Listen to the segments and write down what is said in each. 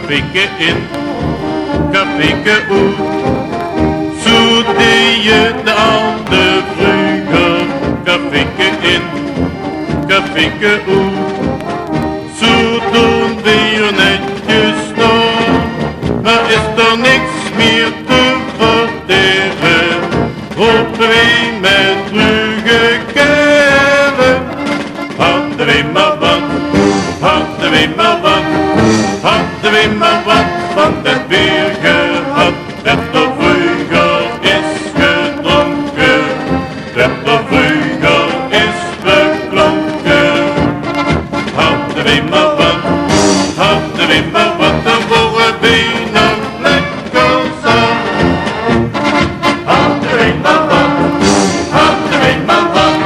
caféke in, caféke uit. Zo deed je de oude vroeger, caféke in, caféke uit. Zo doen we netjes door, maar is er niks meer te verteren. Hopen we met terugkeren. Hadden we maar wat, hadden we maar wat, hadden we maar wat van dat weer gehad. Dat er vroeger is gedronken, dat er vroeger is beklonken. Hadden we maar wat, hadden we maar wat, dan worden we nog lekker zat. Hadden we maar wat, hadden we maar wat,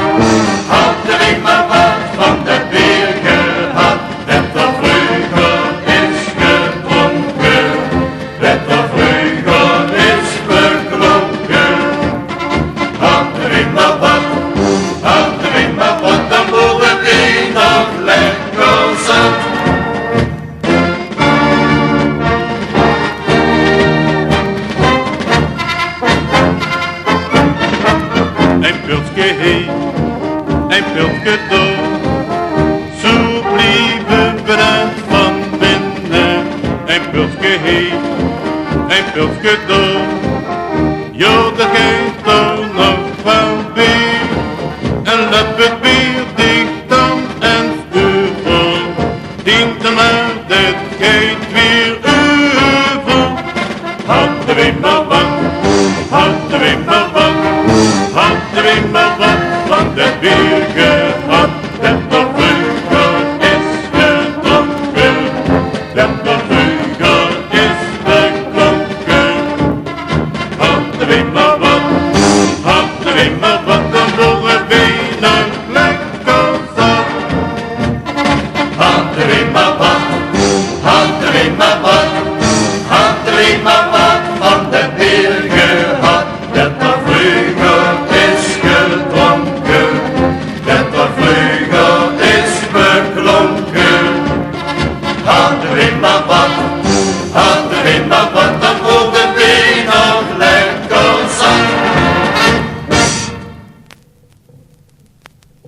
hadden we maar wat van dat weer gehad. Dat er vroeger is gedronken, dat er vroeger is beklonken. Hadden we maar wat, hadden we maar wat, dan worden we nog lekker zat. Een pilsje heen, een pilsje door.